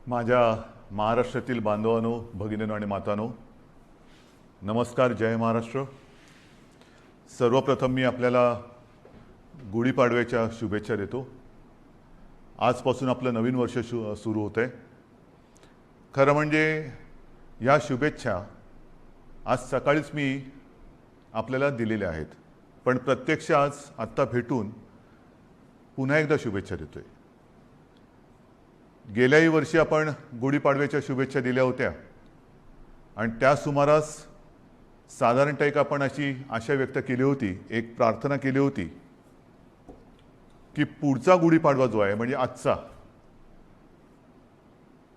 माझ्या महाराष्ट्रातील बांधवांनो, भगिनींनो आणि मातांनो, नमस्कार. जय महाराष्ट्र. सर्वप्रथम मी आपल्याला गुढीपाडव्याच्या शुभेच्छा देतो. आजपासून आपलं नवीन वर्ष सुरू होतं आहे. खरं म्हणजे या शुभेच्छा आज सकाळीच मी आपल्याला दिलेल्या आहेत, पण प्रत्यक्ष आज आत्ता भेटून पुन्हा एकदा शुभेच्छा देतोय. गेल्याही वर्षी आपण गुढीपाडव्याच्या शुभेच्छा दिल्या होत्या आणि त्या सुमारास साधारणतः एक आपण अशी आशा व्यक्त केली होती, एक प्रार्थना केली होती की पुढचा गुढीपाडवा जो आहे म्हणजे आजचा,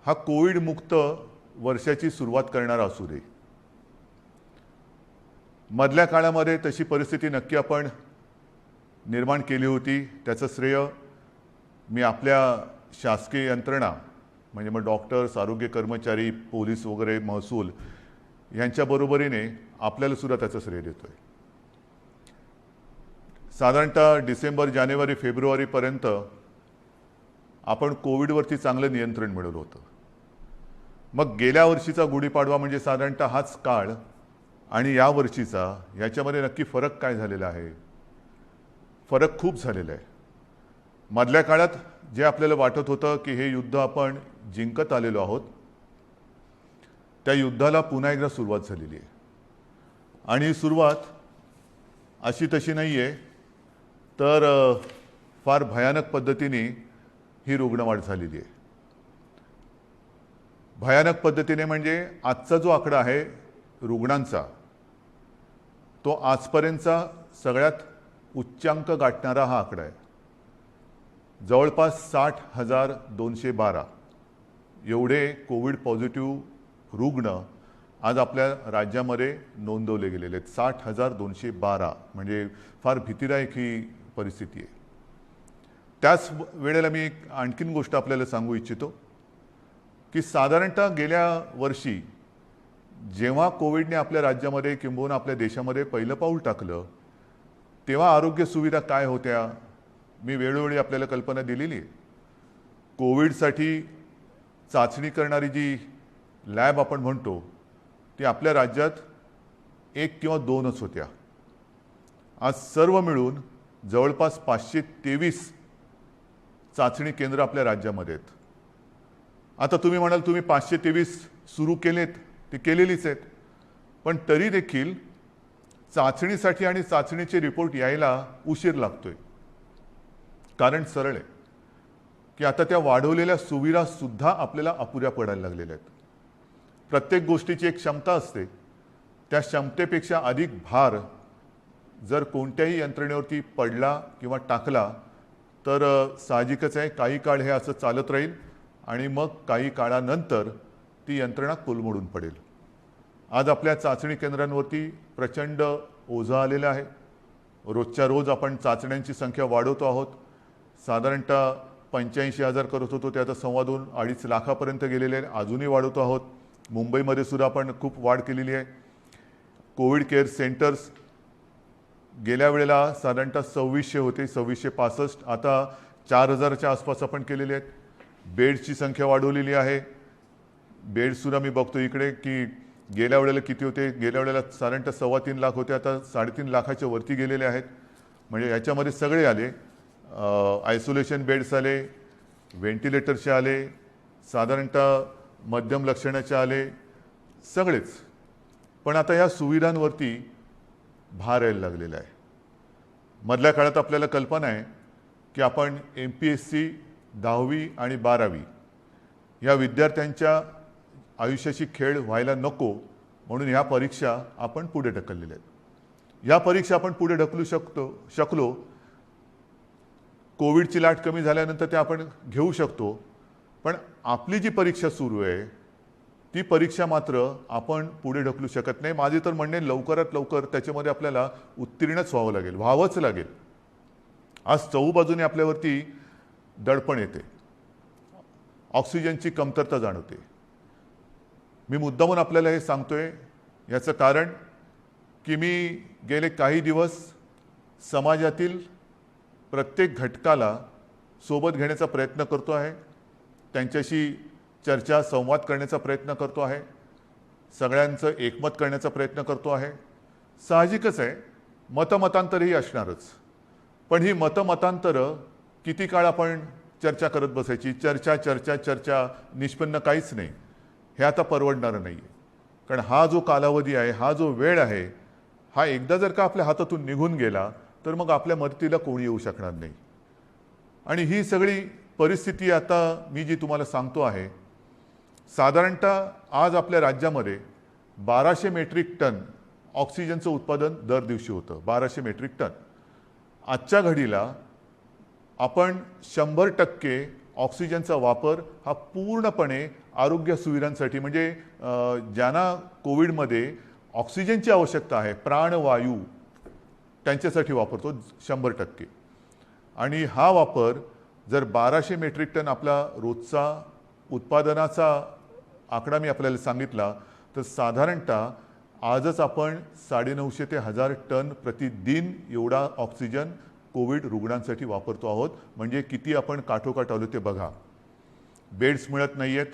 हा कोविड मुक्त वर्षाची सुरुवात करणारा असू दे. मधल्या काळामध्ये तशी परिस्थिती नक्की आपण निर्माण केली होती. त्याचं श्रेय मी आपल्या शासकीय यंत्रणा म्हणजे मग डॉक्टर्स, आरोग्य कर्मचारी, पोलीस वगैरे, महसूल यांच्या बरोबरीने आपल्याला सुद्धा त्याचं श्रेय देतोय. साधारणतः डिसेंबर, जानेवारी, फेब्रुवारीपर्यंत आपण कोविडवरती चांगलं नियंत्रण मिळवलं होतं. मग गेल्या वर्षीचा गुढीपाडवा म्हणजे साधारणतः हाच काळ आणि या वर्षीचा, याच्यामध्ये नक्की फरक काय झालेला आहे? फरक खूप झालेला आहे. मधल्या काळात जे आपल्याला वाटत होतं की हे युद्ध आपण जिंकत आलेलो आहोत, त्या युद्धाला पुन्हा एकदा सुरुवात झालेली आहे. आणि ही सुरुवात अशी तशी नाही आहे, तर फार भयानक पद्धतीने ही रुग्णवाढ झालेली आहे. भयानक पद्धतीने म्हणजे आजचा जो आकडा आहे रुग्णांचा, तो आजपर्यंतचा सगळ्यात उच्चांक गाठणारा हा आकडा आहे. जवळपास 60,212 एवढे कोविड पॉझिटिव्ह रुग्ण आज आपल्या राज्यामध्ये नोंदवले गेलेले आहेत. 60,212 म्हणजे फार भीतीदायक ही परिस्थिती आहे. त्याच वेळेला मी एक आणखीन गोष्ट आपल्याला सांगू इच्छितो की साधारणतः गेल्या वर्षी जेव्हा कोविडने आपल्या राज्यामध्ये किंबहुना आपल्या देशामध्ये पहिलं पाऊल टाकलं, तेव्हा आरोग्य सुविधा काय होत्या मी वेळोवेळी आपल्याला कल्पना दिलेली आहे. कोविडसाठी चाचणी करणारी जी लॅब आपण म्हणतो ती आपल्या राज्यात 1 किंवा 2च होत्या. आज सर्व मिळून जवळपास 523 चाचणी केंद्र आपल्या राज्यामध्ये आहेत. आता तुम्ही म्हणाल तुम्ही 523 सुरू केलेत, ते केलेलीच आहेत, पण तरी देखील चाचणीसाठी आणि चाचणीचे रिपोर्ट यायला उशीर लागतोय. कारण सरळ आहे की आता त्या वाढवलेल्या सुविधा सुद्धा आपल्याला अपुऱ्या पडायला लागलेल्या आहेत. प्रत्येक गोष्टीची एक क्षमता असते, त्या क्षमतेपेक्षा अधिक भार जर कोणत्याही यंत्रणेवरती पडला किंवा टाकला तर साहजिकच आहे काही काळ हे असं चालत राहील आणि मग काही काळानंतर ती यंत्रणा कोलमडून पडेल. आज आपल्या चाचणी केंद्रांवरती प्रचंड ओझं आलेलं आहे. रोजच्या रोज आपण चाचण्यांची संख्या वाढवतो आहोत. साधारणतः 85,000 करत होतो, ते आता 2.25-2.5 लाखापर्यंत गेलेले आहे. अजूनही वाढवतो आहोत. मुंबईमध्ये सुद्धा आपण खूप वाढ केलेली आहे. कोविड केअर सेंटर्स गेल्या वेळेला साधारणतः 2600 होते, 2665, आता 4000च्या आसपास आपण केलेले आहेत. बेड्सची संख्या वाढवलेली आहे. बेड्ससुद्धा मी बघतो इकडे की गेल्या वेळेला किती होते, गेल्या वेळेला साधारणतः 3.25 लाख होते, आता 3.5 लाखाच्या वरती गेलेले आहेत. म्हणजे याच्यामध्ये सगळे आले, आयसोलेशन बेड्स आले, व्हेंटिलेटरचे आले, साधारणतः मध्यम लक्षणाचे आले, सगळेच. पण आता या सुविधांवरती भार यायला लागलेला आहे. मधल्या काळात आपल्याला कल्पना आहे की आपण MPSC 10वी आणि 12वी या विद्यार्थ्यांच्या आयुष्याची खेळ व्हायला नको म्हणून ह्या परीक्षा आपण पुढे ढकललेल्या आहेत. या परीक्षा आपण पुढे ढकलू शकलो. कोविडची लाट कमी झाल्यानंतर ते आपण घेऊ शकतो, पण आपली जी परीक्षा सुरू आहे ती परीक्षा मात्र आपण पुढे ढकलू शकत नाही. माझे तर म्हणणे लवकरात लवकर त्याच्यामध्ये आपल्याला उत्तीर्णच व्हावं लागेल, व्हावंच लागेल. आज चहूबाजूने आपल्यावरती दडपण येते, ऑक्सिजनची कमतरता जाणवते. मी मुद्दामून आपल्याला हे सांगतोय याचं कारण की मी गेले काही दिवस समाजातील प्रत्येक घटकाला सोबत घेण्याचा प्रयत्न करतो आहे, त्यांच्याशी चर्चा संवाद करण्याचा प्रयत्न करतो आहे, सगळ्यांचं एकमत करण्याचा प्रयत्न करतो आहे. साहजिकच आहे, मतमतांतरही असणारच. पण ही मतमतांतरं किती काळ आपण चर्चा करत बसायची? चर्चा चर्चा चर्चा, निष्पन्न काहीच नाही. हे आता परवडणारं नाही आहे. कारण हा जो कालावधी आहे, हा जो वेळ आहे, हा एकदा जर का आपल्या हातातून निघून गेला तर मग आपल्या मदतीला कोणी येऊ शकणार नाही. आणि ही सगळी परिस्थिती आता मी जी तुम्हाला सांगतो आहे, साधारणतः आज आपल्या राज्यामध्ये 1200 मेट्रिक टन ऑक्सिजनचं उत्पादन दर दिवशी होतं. 1200 मेट्रिक टन. आजच्या घडीला आपण 100% ऑक्सिजनचा वापर हा पूर्णपणे आरोग्य सुविधांसाठी, म्हणजे ज्यांना कोविडमध्ये ऑक्सिजनची आवश्यकता आहे, प्राणवायू, त्यांच्यासाठी वापरतो 100%. आणि हा वापर जर 1200 मेट्रिक टन आपला रोजचा उत्पादनाचा आकडा मी आपल्याला सांगितला, तर साधारणतः आजच आपण 950 ते 1000 टन प्रतिदिन एवढा ऑक्सिजन कोविड रुग्णांसाठी वापरतो आहोत. म्हणजे किती आपण काठोकाठ आलो ते बघा. बेड्स मिळत नाही आहेत,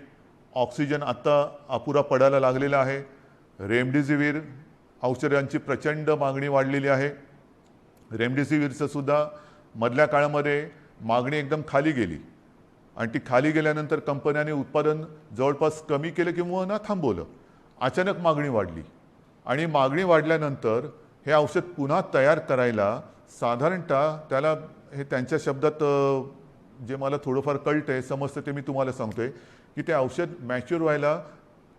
ऑक्सिजन आत्ता अपुरा पडायला लागलेला आहे. रेमडेसिवीर औषधांची प्रचंड मागणी वाढलेली आहे. रेमडेसिवीरचं सुद्धा मधल्या काळामध्ये मागणी एकदम खाली गेली आणि ती खाली गेल्यानंतर कंपन्यांनी उत्पादन जवळपास कमी केलं किंवा ना थांबवलं. अचानक मागणी वाढली आणि मागणी वाढल्यानंतर हे औषध पुन्हा तयार करायला साधारणतः त्याला, हे त्यांच्या शब्दात जे मला थोडंफार कळतंय, समजतं ते मी तुम्हाला सांगतोय, की ते औषध मॅच्युअर व्हायला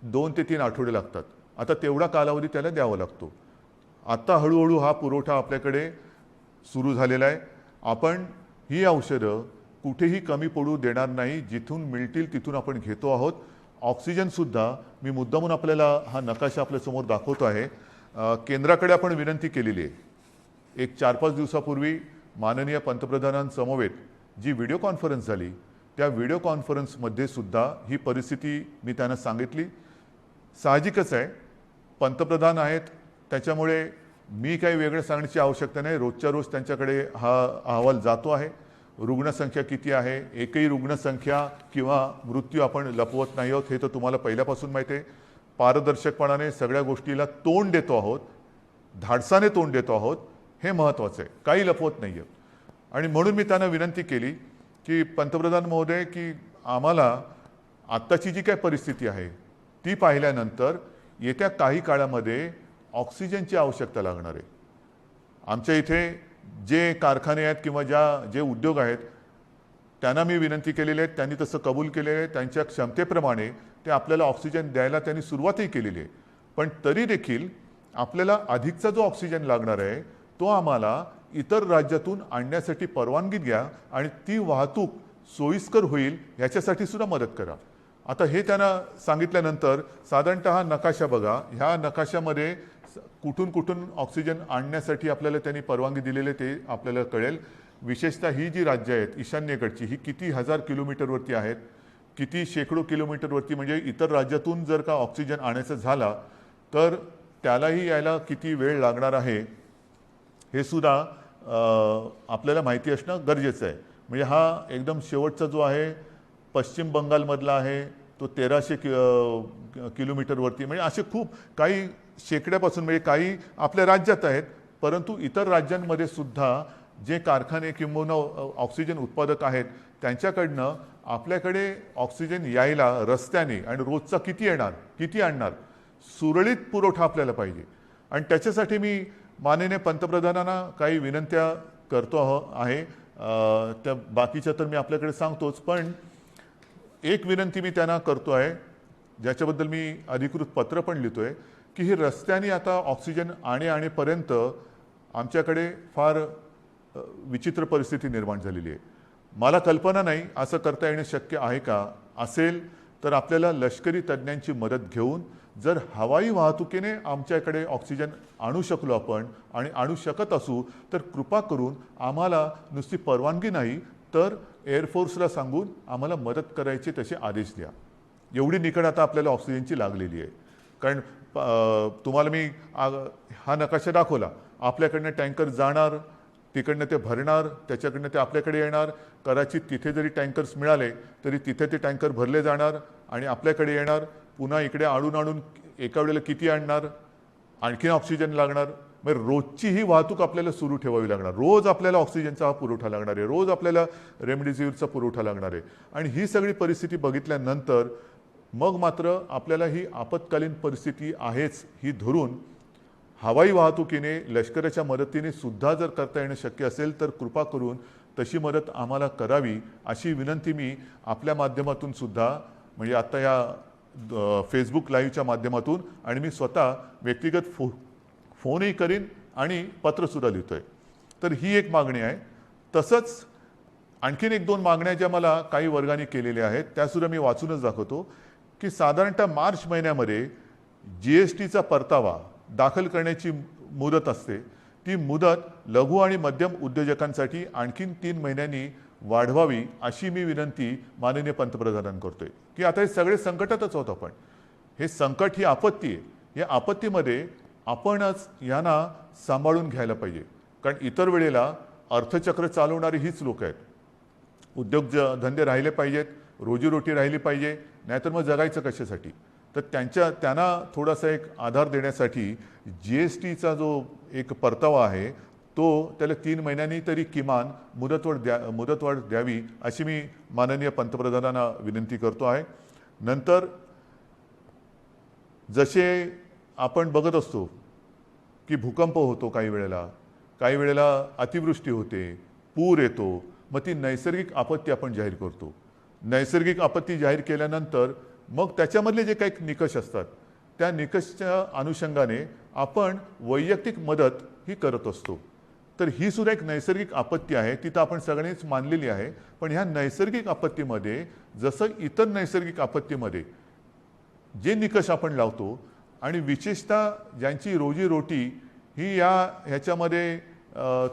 2 ते 3 आठवडे लागतात. आता तेवढा कालावधी त्याला द्यावा लागतो. आता हळूहळू हा पुरवठा आपल्याकडे सुरू झालेला आहे. आपण ही औषधं कुठेही कमी पडू देणार नाही. जिथून मिळतील तिथून आपण घेतो आहोत. ऑक्सिजनसुद्धा मी मुद्दामून आपल्याला हा नकाशा आपल्यासमोर दाखवतो आहे. केंद्राकडे आपण विनंती केलेली आहे. एक 4-5 दिवसापूर्वी माननीय पंतप्रधानांसमवेत जी व्हिडिओ कॉन्फरन्स झाली, त्या व्हिडिओ कॉन्फरन्समध्ये सुद्धा ही परिस्थिती मी त्यांना सांगितली. साहजिकच आहे, पंतप्रधान आहेत, त्याच्यामुळे मी काही वेगळं सांगण्याची आवश्यकता नाही. रोजच्या रोज त्यांच्याकडे हा अहवाल जातो आहे. रुग्णसंख्या किती आहे, एकही रुग्णसंख्या किंवा मृत्यू आपण लपवत नाही आहोत, हे तर तुम्हाला पहिल्यापासून माहिती आहे. पारदर्शकपणाने सगळ्या गोष्टीला तोंड देतो आहोत, धाडसाने तोंड देतो आहोत, हे महत्त्वाचं आहे. काही लपवत नाही आहे. आणि म्हणून मी त्यांना विनंती केली की पंतप्रधान महोदय, की आम्हाला आत्ताची जी काय परिस्थिती आहे ती पाहिल्यानंतर येत्या काही काळामध्ये ऑक्सिजनची आवश्यकता लागणार आहे. आमच्या इथे जे कारखाने आहेत किंवा जे उद्योग आहेत त्यांना मी विनंती केलेली आहे, त्यांनी तसं कबूल केलेलं आहे. त्यांच्या क्षमतेप्रमाणे ते आपल्याला ऑक्सिजन द्यायला त्यांनी सुरुवातही केलेली आहे. पण तरी देखील आपल्याला अधिकचा जो ऑक्सिजन लागणार आहे तो आम्हाला इतर राज्यातून आणण्यासाठी परवानगी द्या आणि ती वाहतूक सोयीस्कर होईल याच्यासाठी सुद्धा मदत करा. आता हे त्यांना सांगितल्यानंतर साधारणतः हा नकाशा बघा. ह्या नकाशामध्ये कुठून कुठून ऑक्सिजन आणण्यासाठी आपल्याला त्यांनी परवानगी दिलेले ते आपल्याला कळेल. विशेषतः ही जी राज्य आहेत ईशान्येकडची, ही किती हजार किलोमीटरवरती आहेत, किती शेकडो किलोमीटरवरती. म्हणजे इतर राज्यातून जर का ऑक्सिजन आणायचं झाला तर त्यालाही यायला किती वेळ लागणार आहे हे सुद्धा आपल्याला माहिती असणं गरजेचं आहे. म्हणजे हा एकदम शेवटचा जो आहे पश्चिम बंगालमधला आहे, तो 1300 किलोमीटरवरती. म्हणजे असे खूप काही शेकड्यापासून, म्हणजे काही आपल्या राज्यात आहेत, परंतु इतर राज्यांमध्ये सुद्धा जे कारखाने किंवा ऑक्सिजन उत्पादक आहेत त्यांच्याकडनं आपल्याकडे ऑक्सिजन यायला रस्त्याने आणि रोजचा किती येणार, किती आणणार, सुरळीत पुरवठा आपल्याला पाहिजे. आणि त्याच्यासाठी मी माननीय पंतप्रधानांना काही विनंत्या करतो आहे. त्या बाकीच्या तर मी आपल्याकडे सांगतोच, पण एक विनंती मी त्यांना करतो आहे, ज्याच्याबद्दल मी अधिकृत पत्र पण लिहितो आहे, की ही रस्त्याने आता ऑक्सिजन आणेपर्यंत आमच्याकडे फार विचित्र परिस्थिती निर्माण झालेली आहे. मला कल्पना नाही असं करता येणं शक्य आहे का. असेल तर आपल्याला लष्करी तज्ज्ञांची मदत घेऊन जर हवाई वाहतुकीने आमच्याकडे ऑक्सिजन आणू शकलो आपण आणि आणू शकत असू तर कृपा करून आम्हाला नुसती परवानगी नाही तर एअरफोर्सला सांगून आम्हाला मदत करायचे तसे आदेश द्या. एवढी निकड आता आपल्याला ऑक्सिजनची लागलेली आहे. कारण तुम्हाला मी हा नकाशा दाखवला. आपल्याकडनं टँकर जाणार, तिकडनं ते भरणार, त्याच्याकडनं ते आपल्याकडे येणार. कदाचित तिथे जरी टँकर्स मिळाले तरी तिथे ते टँकर भरले जाणार, आणि आपल्याकडे येणार, पुन्हा इकडे आणून एका वेळेला किती आणणार, आणखीन ऑक्सिजन लागणार, मग रोजची ही वाहतूक आपल्याला सुरू ठेवावी लागणार. रोज आपल्याला ऑक्सिजनचा हा पुरवठा लागणार आहे, रोज आपल्याला रेमडेसिवीरचा पुरवठा लागणार आहे. आणि ही सगळी परिस्थिती बघितल्यानंतर मग मात्र आपल्याला ही आपत्कालीन परिस्थिती आहेच ही धरून हवाई वाहतुकीने, लष्कराच्या मदतीने सुद्धा जर करता येणं शक्य असेल तर कृपा करून तशी मदत आम्हाला करावी, अशी विनंती मी आपल्या माध्यमातून सुद्धा, म्हणजे आता या फेसबुक लाईव्हच्या माध्यमातून आणि मी स्वतः व्यक्तिगत फोनही करीन आणि पत्रसुद्धा लिहितोय. तर ही एक मागणी आहे. तसंच आणखीन 1-2 मागण्या ज्या मला काही वर्गाने केलेल्या आहेत त्यासुद्धा मी वाचूनच दाखवतो की साधारणतः मार्च महिन्यामध्ये GSTचा परतावा दाखल करण्याची मुदत असते. ती मुदत लघु आणि मध्यम उद्योजकांसाठी आणखीन 3 महिन्यांनी वाढवावी, अशी मी विनंती माननीय पंतप्रधानांना करतोय. की आता हे सगळे संकटातच आहोत आपण. हे संकट ही आपत्ती आहे. या आपत्तीमध्ये आपणच यांना सांभाळून घ्यायला पाहिजे. कारण इतर वेळेला अर्थचक्र चालवणारी हीच लोक आहेत. उद्योगधंदे राहिले पाहिजेत, रोजीरोटी राहिली पाहिजे, नाहीतर मग जगायचं कशासाठी. तर त्यांना थोडासा एक आधार देण्यासाठी GSTचा जो एक परतावा आहे तो त्याला 3 महिन्यांनी तरी किमान मुदतवाढ द्यावी, अशी मी माननीय पंतप्रधानांना विनंती करतो आहे. नंतर जसे आपण बघत असतो की भूकंप होतो, काही वेळेला अतिवृष्टी होते, पूर येतो, मग ती नैसर्गिक आपत्ती आपण जाहीर करतो. नैसर्गिक आपत्ती जाहीर केल्यानंतर मग त्याच्यामधले जे काही निकष असतात त्या निकषच्या अनुषंगाने आपण वैयक्तिक मदत ही करत असतो. तर ही सुद्धा एक नैसर्गिक आपत्ती आहे, तिथं आपण सगळ्यांनीच मानलेली आहे. पण ह्या नैसर्गिक आपत्तीमध्ये जसं इतर नैसर्गिक आपत्तीमध्ये जे निकष आपण लावतो आणि विशेषतः ज्यांची रोजीरोटी ही ह्याच्यामध्ये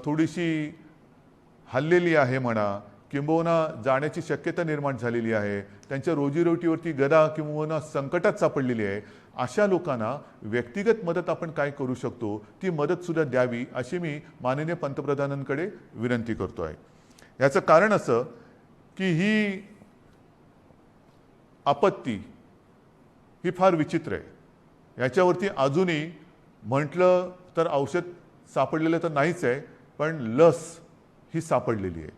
थोडीशी हल्लेली आहे म्हणा, किंबहुना जाण्याची शक्यता निर्माण झालेली आहे, त्यांच्या रोजीरोटीवरती गदा किंबहुना संकटात सापडलेली आहे, अशा लोकांना व्यक्तिगत मदत आपण काय करू शकतो ती मदतसुद्धा द्यावी, अशी मी माननीय पंतप्रधानांकडे विनंती करतो आहे. याचं कारण असं की ही आपत्ती ही फार विचित्र आहे. याच्यावरती अजूनही म्हटलं तर औषध सापडलेलं तर नाहीच आहे, पण लस ही सापडलेली आहे.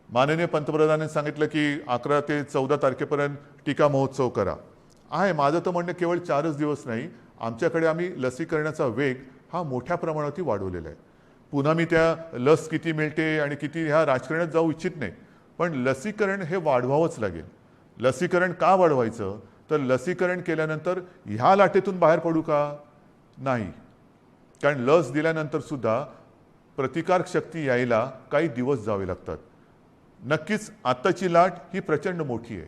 माननीय पंतप्रधानांनी सांगितलं की 11 ते 14 तारखेपर्यंत टीका महोत्सव करा. आहे, माझं तर म्हणणं केवळ 4च दिवस नाही, आमच्याकडे आम्ही लसीकरणाचा वेग हा मोठ्या प्रमाणावरती वाढवलेला आहे. पुन्हा मी त्या लस किती मिळते आणि किती ह्या राजकारणात जाऊ इच्छित नाही, पण लसीकरण हे वाढवावंच लागेल. लसीकरण का वाढवायचं, तर लसीकरण केल्यानंतर ह्या लाटेतून बाहेर पडू का नाही. कारण लस दिल्यानंतर सुद्धा प्रतिकारक शक्ती यायला काही दिवस जावे लागतात. नक्कीच आत्ताची लाट ही प्रचंड मोठी आहे.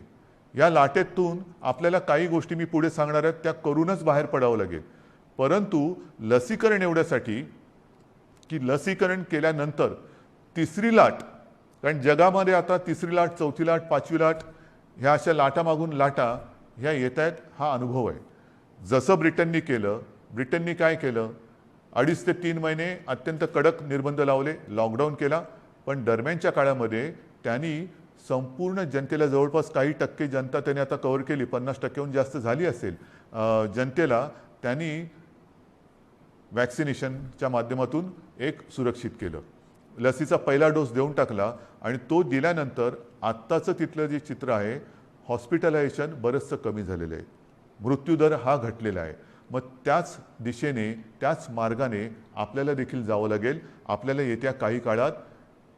या लाटेतून आपल्याला काही गोष्टी मी पुढे सांगणार आहेत त्या करूनच बाहेर पडावं लागेल. परंतु लसीकरण एवढ्यासाठी की लसीकरण केल्यानंतर तिसरी लाट, कारण जगामध्ये आता तिसरी लाट, चौथी लाट, 5वी लाट ह्या अशा लाटामागून लाटा ह्या येत आहेत, हा अनुभव आहे. जसं ब्रिटननी काय केलं, 2.5 ते 3 महिने अत्यंत कडक निर्बंध लावले, लॉकडाऊन केला. पण दरम्यानच्या काळामध्ये त्यांनी संपूर्ण जनतेला, जवळपास काही टक्के जनता त्यांनी आता कव्हर केली, 50%हून जास्त झाली असेल जनतेला, त्यांनी वॅक्सिनेशनच्या माध्यमातून एक सुरक्षित केलं. लसीचा पहिला डोस देऊन टाकला आणि तो दिल्यानंतर आत्ताचं तिथलं जे चित्र आहे, हॉस्पिटलायझेशन बरंचसं कमी झालेलं आहे, मृत्यूदर हा घटलेला आहे. मग त्याच दिशेने, त्याच मार्गाने आपल्याला देखील जावं लागेल. आपल्याला येत्या काही काळात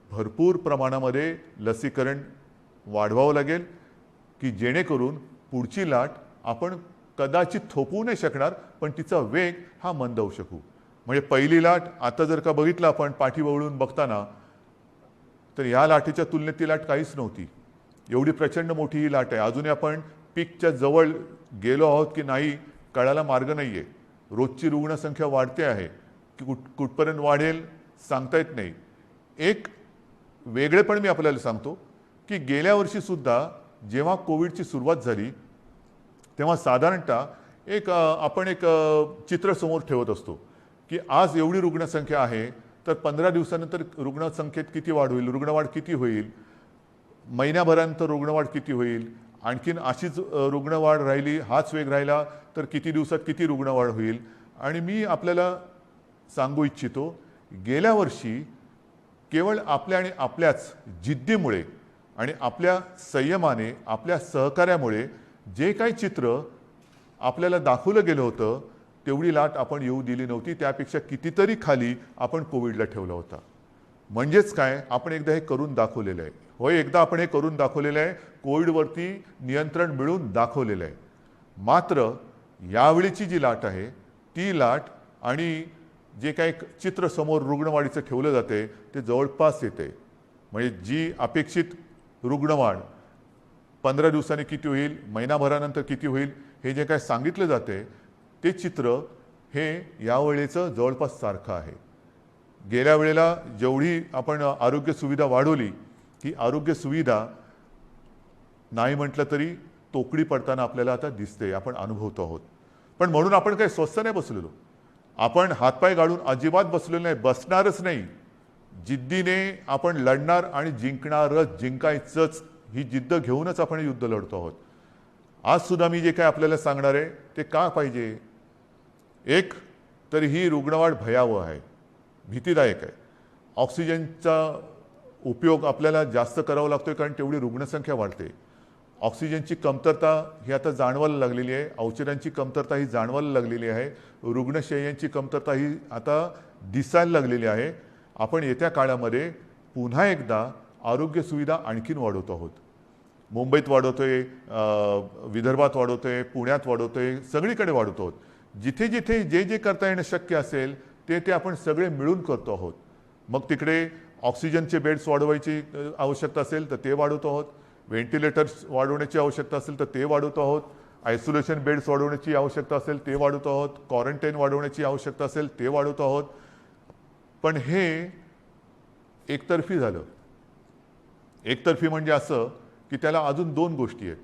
भरपूर प्रमाणामध्ये लसीकरण वाढवावं लागेल की जेणेकरून पुढची लाट आपण कदाचित थोपवू नाही शकणार, पण तिचा वेग हा मंदावू शकू. म्हणजे पहिली लाट आता जर का बघितलं आपण पाठीवळून बघताना, तर ह्या लाटेच्या तुलनेत ती लाट काहीच नव्हती. एवढी प्रचंड मोठी ही लाट आहे. अजूनही आपण पीकच्या जवळ गेलो आहोत की नाही कळायला मार्ग नाही आहे. रोजची रुग्णसंख्या वाढते आहे, की कुठपर्यंत वाढेल सांगता येत नाही. एक वेगळेपण मी आपल्याला सांगतो की गेल्या वर्षीसुद्धा जेव्हा कोविडची सुरुवात झाली तेव्हा साधारणतः आपण एक चित्र समोर ठेवत असतो की आज एवढी रुग्णसंख्या आहे, तर 15 दिवसानंतर रुग्णसंख्येत किती वाढ होईल, रुग्णवाढ किती होईल, महिन्याभरानंतर रुग्णवाढ किती होईल, आणखीन अशीच रुग्णवाढ राहिली, हाच वेग राहिला तर किती दिवसात किती रुग्णवाढ होईल. आणि मी आपल्याला सांगू इच्छितो, गेल्या वर्षी केवळ आपल्या आणि आपल्याच जिद्दीमुळे आणि आपल्या संयमाने, आपल्या सहकार्यामुळे जे काही चित्र आपल्याला दाखवलं गेलं होतं तेवढी लाट आपण येऊ दिली नव्हती. त्यापेक्षा कितीतरी खाली आपण कोविडला ठेवला होता. म्हणजेच काय, आपण एकदा हे करून दाखवलेलं आहे. होय, एकदा आपण हे करून दाखवलेलं आहे, कोविडवरती नियंत्रण मिळवून दाखवलेलं आहे. मात्र यावेळीची जी लाट आहे ती लाट आणि जे काही चित्र समोर रुग्णवाढीचं ठेवलं जाते ते जवळपास येते. म्हणजे जी अपेक्षित रुग्णवाढ 15 दिवसांनी किती होईल, महिनाभरानंतर किती होईल, हे जे काय सांगितलं जाते ते चित्र हे यावेळेचं जवळपास सारखं आहे. गेल्या वेळेला जेवढी आपण आरोग्य सुविधा वाढवली, की आरोग्य सुविधा नाही म्हटलं तरी तोकडी पडताना आपल्याला आता दिसते, आपण अनुभवतो आहोत. पण म्हणून आपण काही स्वस्थ नाही बसलेलो. आपण हातपाय गाळून अजिबात बसलेलो नाही, बसणारच नाही. जिद्दीने आपण लढणार आणि जिंकणारच, जिंकायचंच ही जिद्द घेऊनच आपण युद्ध लढतो आहोत. आज सुद्धा मी जे काय आपल्याला सांगणार आहे ते का पाहिजे. एक तर ही रुग्णवाढ भयावह आहे, भीतीदायक आहे. ऑक्सिजनचा उपयोग आपल्याला जास्त करावा लागतोय कारण तेवढी रुग्णसंख्या वाढते. ऑक्सिजनची कमतरता ही आता जाणवायला लागलेली आहे, औषधांची कमतरता ही जाणवायला लागलेली आहे, रुग्णशय्यांची कमतरता ही आता दिसायला लागलेली आहे. आपण येत्या काळामध्ये पुन्हा एकदा आरोग्य सुविधा आणखीन वाढवतो आहोत. मुंबईत वाढवतोय, विदर्भात वाढवतोय, पुण्यात वाढवतोय, सगळीकडे वाढवतो आहोत. जिथे जिथे जे जे करता येणं शक्य असेल ते ते आपण सगळे मिळून करतो आहोत. मग तिकडे ऑक्सिजनचे बेड्स वाढवायची आवश्यकता असेल तर ते वाढवतो आहोत, व्हेंटिलेटर्स वाढवण्याची आवश्यकता असेल तर ते वाढवतो आहोत, आयसोलेशन बेड्स वाढवण्याची आवश्यकता असेल ते वाढवतो आहोत, क्वारंटाईन वाढवण्याची आवश्यकता असेल ते वाढवतो आहोत. पण हे एकतर्फी झालं. एकतर्फी म्हणजे असं की त्याला अजून दोन गोष्टी आहेत.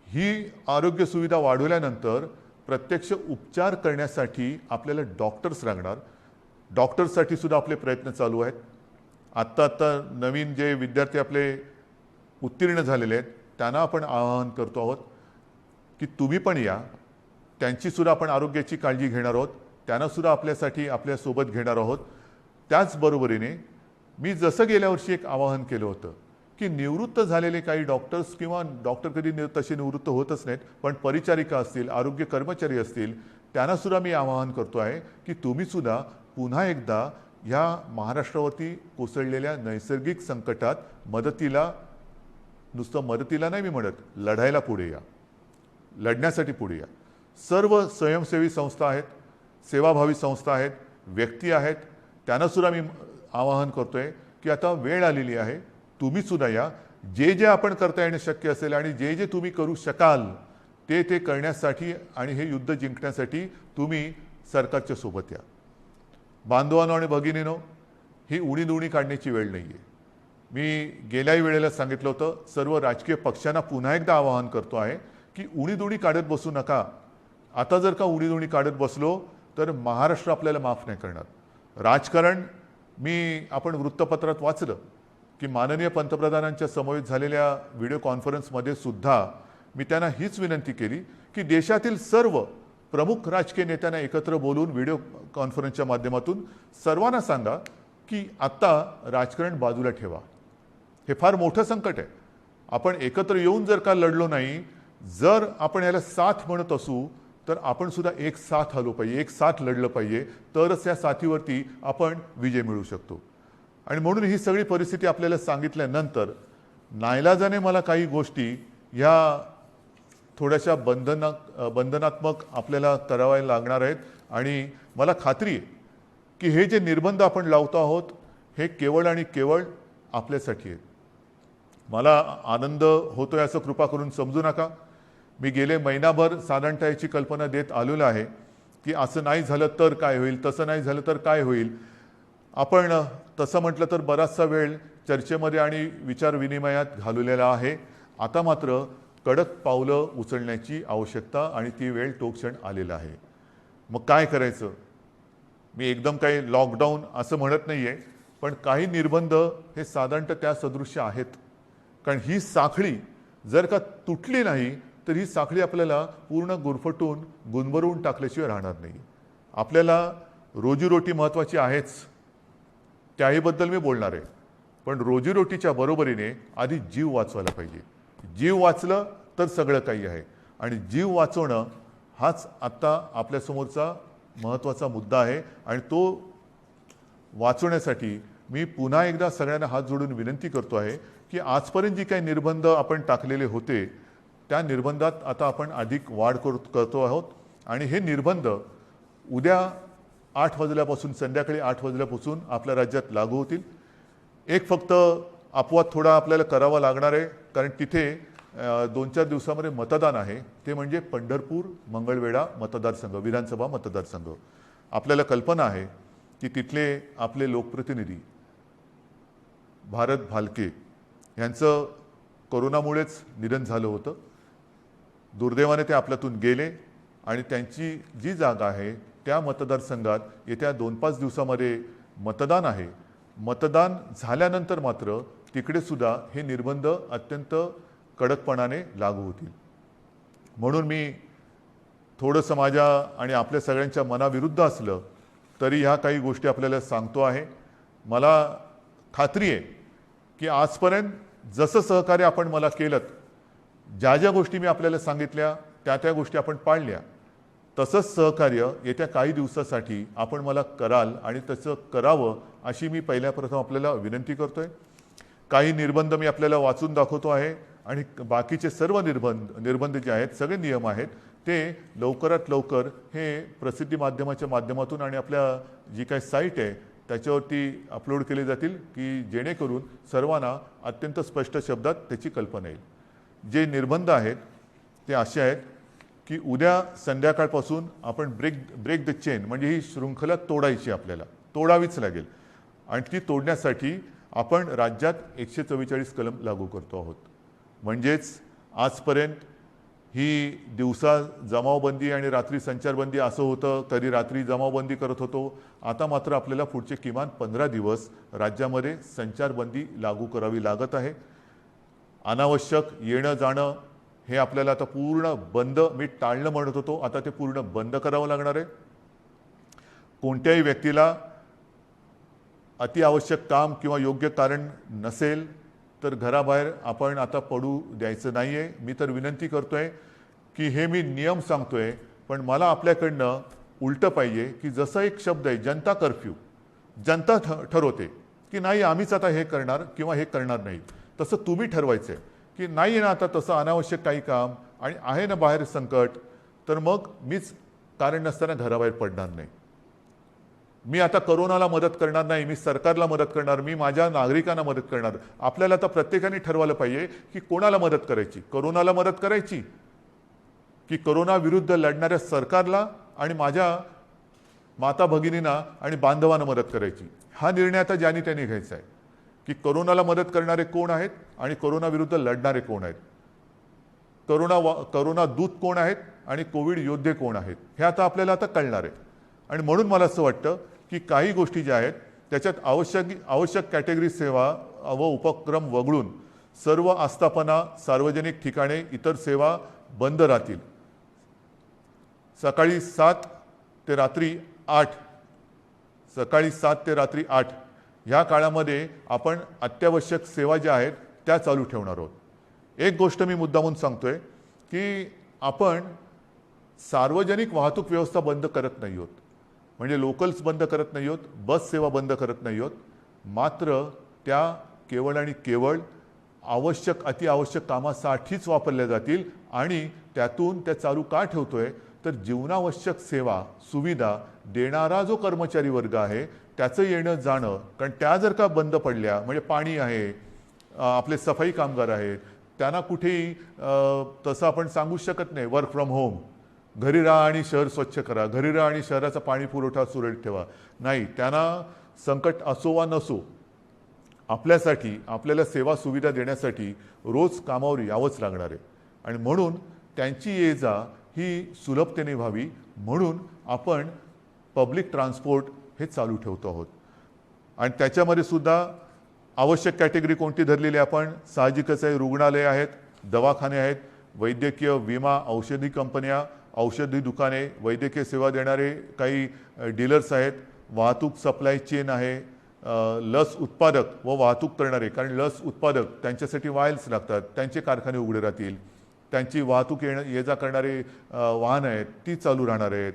ही आरोग्य सुविधा वाढवल्यानंतर प्रत्यक्ष उपचार करण्यासाठी आपल्याला डॉक्टर्स लागणार. डॉक्टर्ससाठी सुद्धा आपले प्रयत्न चालू आहेत. आत्ता नवीन जे विद्यार्थी आपले उत्तीर्ण झालेले आहेत त्यांना आपण आवाहन करतो आहोत की तुम्ही पण या. त्यांचीसुद्धा आपण आरोग्याची काळजी घेणार आहोत, त्यांनासुद्धा आपल्यासाठी आपल्यासोबत घेणार आहोत. त्याचबरोबरीने मी जसं गेल्या वर्षी एक आवाहन केलं होतं की निवृत्त झालेले काही डॉक्टर्स किंवा डॉक्टर कधी तसे निवृत्त होतच नाहीत, पण परिचारिका असतील, आरोग्य कर्मचारी असतील, त्यांनासुद्धा मी आवाहन करतो आहे की तुम्हीसुद्धा पुन्हा एकदा ह्या महाराष्ट्रावरती कोसळलेल्या नैसर्गिक संकटात मदतीला, नुसतं मदतीला नाही मी म्हणत, लढायला पुढे या, लढण्यासाठी पुढे या. सर्व स्वयंसेवी संस्था आहेत, सेवाभावी संस्था आहेत, व्यक्ती आहेत, त्यांनासुद्धा मी आवाहन करतोय की आता वेळ आलेली आहे, तुम्ही सुद्धा या. जे जे आपण करता येणं शक्य असेल आणि जे जे तुम्ही करू शकाल ते ते करण्यासाठी आणि हे युद्ध जिंकण्यासाठी तुम्ही सरकारच्या सोबत या. बांधवांनो आणि भगिनीनो, ही उणीधुणी काढण्याची वेळ नाही आहे. मी गेल्याही वेळेला सांगितलं होतं, सर्व राजकीय पक्षांना पुन्हा एकदा आवाहन करतो आहे की उणीधुणी काढत बसू नका. आता जर का उणीधुणी काढत बसलो तर महाराष्ट्र आपल्याला माफ नाही करणार. राजकारण आपण वृत्तपत्रात वाचलं की माननीय पंतप्रधानांच्या समवेत झालेल्या व्हिडिओ कॉन्फरन्समध्ये सुद्धा मी त्यांना हीच विनंती केली की देशातील सर्व प्रमुख राजकीय नेत्यांना एकत्र बोलून व्हिडिओ कॉन्फरन्सच्या माध्यमातून सर्वांना सांगा की आता राजकारण बाजूला ठेवा. हे फार मोठं संकट आहे. आपण एकत्र येऊन जर का लढलो नाही, जर आपण याला साथ म्हणत असू तर आपण सुद्धा एक साथ आलो पाहिजे, एक साथ लढलं पाहिजे, तरच या साथीवरती आपण विजय मिळवू शकतो. आणि म्हणून ही सगळी परिस्थिती आपल्याला सांगितल्यानंतर नाईलाजाने मला काही गोष्टी ह्या थोड्याशा बंधनात्मक आपल्याला कराव्या लागणार आहेत. आणि मला खात्री आहे की हे जे निर्बंध आपण लावतो आहोत हे केवळ आणि केवळ आपल्यासाठी आहेत. मला आनंद होतोय असं कृपा करून समजू नका. मी गेले महिनाभर साधारणतः याची कल्पना देत आलेलो आहे की असं नाही झालं तर काय होईल, तसं नाही झालं तर काय होईल. आपण तसं म्हटलं तर बराचसा वेळ चर्चेमध्ये आणि विचारविनिमयात घालवलेला आहे. आता मात्र कडक पावलं उचलण्याची आवश्यकता आणि ती वेळ तो क्षण आलेला आहे. मग काय करायचं. मी एकदम काही लॉकडाऊन असं म्हणत नाही आहे, पण काही निर्बंध हे साधारणतः त्या सदृश्य आहेत. कारण ही साखळी जर का तुटली नाही तर ही साखळी आपल्याला पूर्ण गुरफटून गुंबरून टाकल्याशिवाय राहणार नाही. आपल्याला रोजीरोटी महत्त्वाची आहेच, त्याहीबद्दल मी बोलणार आहे. पण रोजीरोटीच्या बरोबरीने आधी जीव वाचवायला पाहिजे. जीव वाचलं तर सगळं काही आहे. आणि जीव वाचवणं हाच आत्ता आपल्यासमोरचा महत्त्वाचा मुद्दा आहे. आणि तो वाचवण्यासाठी मी पुन्हा एकदा सगळ्यांना हात जोडून विनंती करतो आहे की आजपर्यंत जी काही निर्बंध आपण टाकलेले होते त्या निर्बंधात आता आपण अधिक वाढ करतो आहोत. आणि हे निर्बंध उद्या 8 वाजल्यापासून, संध्याकाळी 8 वाजल्यापासून आपल्या राज्यात लागू होतील. एक फक्त अपवाद थोडा आपल्याला करावा लागणार आहे, कारण तिथे 2-4 दिवसामध्ये मतदान आहे. ते म्हणजे पंढरपूर मंगळवेढा मतदारसंघ, विधानसभा मतदारसंघ. आपल्याला कल्पना आहे की तिथले आपले लोकप्रतिनिधी भारत भालके यांचं कोरोनामुळेच निधन झालं होतं. दुर्दैवाने ते आपल्यातून गेले आणि त्यांची जी जागा आहे त्या मतदारसंघात येत्या 2-5 दिवसामध्ये मतदान आहे. मतदान झाल्यानंतर मात्र तिकडे सुद्धा हे निर्बंध अत्यंत कडकपणाने लागू होतील. म्हणून मी थोडंसं माझ्या आणि आपल्या सगळ्यांच्या मनाविरुद्ध असलं तरी ह्या काही गोष्टी आपल्याला सांगतो आहे. मला खात्री आहे की आजपर्यंत जसं सहकार्य आपण मला केलं, ज्या ज्या गोष्टी मी आपल्याला सांगितल्या त्या गोष्टी आपण पाळल्या, तसंच सहकार्य येत्या काही दिवसासाठी आपण मला कराल आणि तसं करावं अशी मी प्रथम आपल्याला विनंती करतोय. काही निर्बंध मी आपल्याला वाचून दाखवतो आहे आणि बाकीचे सर्व निर्बंध जे आहेत, सगळे नियम आहेत, ते लवकरात लवकर हे प्रसिद्धी माध्यमाच्या माध्यमातून आणि आपल्या जी काही साईट आहे त्याच्यावरती अपलोड केले जातील की जेणेकरून सर्वांना अत्यंत स्पष्ट शब्दात त्याची कल्पना येईल. जे निर्बंध आहेत ते असे आहेत की उद्या संध्याकाळपासून आपण ब्रेक द चेन, म्हणजे ही शृंखला तोडायची, आपल्याला तोडावीच लागेल. आणि ती तोडण्यासाठी आपण राज्यात 144 कलम लागू करतो आहोत. म्हणजेच आजपर्यंत ही दिवसा जमावबंदी आणि रात्री संचारबंदी असं होतं, कधी रात्री जमावबंदी करत होतो. आता मात्र आपल्याला पुढचे किमान 15 दिवस राज्यामध्ये संचारबंदी लागू करावी लागत आहे. अनावश्यक येणं जाणं हे आपल्याला आता पूर्ण बंद, मी टाळणं म्हणत होतो, आता ते पूर्ण बंद करावं लागणार आहे. कोणत्याही व्यक्तीला अतिआवश्यक काम किंवा योग्य कारण नसेल तर घराबाहेर आपण आता पडू द्यायचं नाही आहे. मी तर विनंती करतोय की हे मी नियम सांगतोय, पण मला आपल्याकडनं उलटं पाहिजे की जसं एक शब्द आहे जनता कर्फ्यू, जनता ठरवते की नाही आम्हीच आता हे करणार किंवा हे करणार नाही, तसं तुम्ही ठरवायचं आहे की नाही ना आता तसं अनावश्यक काही काम आणि आहे ना बाहेर संकट, तर मग मीच कारण नसताना घराबाहेर पडणार नाही. मी आता कोरोनाला मदत करणार नाही, मी सरकारला मदत करणार, मी माझ्या नागरिकांना मदत करणार. आपल्याला आता प्रत्येकाने ठरवलं पाहिजे की कोणाला मदत करायची, कोरोनाला मदत करायची की कोरोना विरुद्ध लढणाऱ्या सरकारला आणि माझ्या माता भगिनींना आणि बांधवांना मदत करायची. हा निर्णय आता ज्यांनी त्यांनी घ्यायचा आहे की कोरोनाला मदत करणारे कोण आहेत आणि कोरोना विरुद्ध लढणारे कोण आहेत, कोरोना दूत कोण आहेत आणि कोविड योद्धे कोण आहेत, हे आता आपल्याला आता कळणार आहे. आणि म्हणून मला असं वाटतं की काही गोष्टी ज्या आहेत त्याच्यात आवश्यक कॅटेगरी सेवा व उपक्रम वगळून सर्व आस्थापना, सार्वजनिक ठिकाणे, इतर सेवा बंद राहतील. सकाळी 7 ते रात्री 8, सकाळी 7 ते रात्री 8 ह्या काळामध्ये आपण अत्यावश्यक सेवा ज्या आहेत त्या चालू ठेवणार आहोत. एक गोष्ट मी मुद्दामून सांगतोय की आपण सार्वजनिक वाहतूक व्यवस्था बंद करत नाही आहोत, म्हणजे लोकल्स बंद करत नाही आहोत, बस सेवा बंद करत नाही आहोत. मात्र त्या केवळ आणि केवळ अतिआवश्यक कामासाठीच वापरल्या जातील. आणि त्यातून त्या चालू का ठेवतोय तर जीवनावश्यक सेवा सुविधा देणारा जो कर्मचारी वर्ग आहे त्याचं येणं जाणं, कारण त्या जर का बंद पडल्या, म्हणजे पाणी आहे, आपले सफाई कामगार आहेत, त्यांना कुठेही तसं आपण सांगू शकत नाही वर्क फ्रॉम होम, घरी राहा आणि शहर स्वच्छ करा, घरी राहा आणि शहराचा पाणी पुरवठा सुरळीत ठेवा. नाही, त्यांना संकट असो वा नसो, आपल्यासाठी आपल्याला सेवा सुविधा देण्यासाठी रोज कामावर यावंच लागणार आहे. आणि म्हणून त्यांची ये जा ही सुलभतेने व्हावी म्हणून आपण पब्लिक ट्रान्सपोर्ट हे चालू ठेवतो आहोत. आणि त्याच्यामध्ये सुद्धा आवश्यक कॅटेगरी कोणती धरलेली आपण, साहजिकच आहे रुग्णालय आहेत, दवाखाने आहेत, वैद्यकीय विमा, औषधी कंपन्या, औषधी दुकाने, वैद्यकीय सेवा देणारे काही डीलर्स आहेत, वाहतूक सप्लाय चेन आहे, लस उत्पादक व वाहतूक करणारे, कारण लस उत्पादक त्यांच्यासाठी वायल्स लागतात, त्यांचे कारखाने उघडे राहतील, त्यांची वाहतूक ये जा करणारे वाहन आहेत ती चालू राहणार आहेत.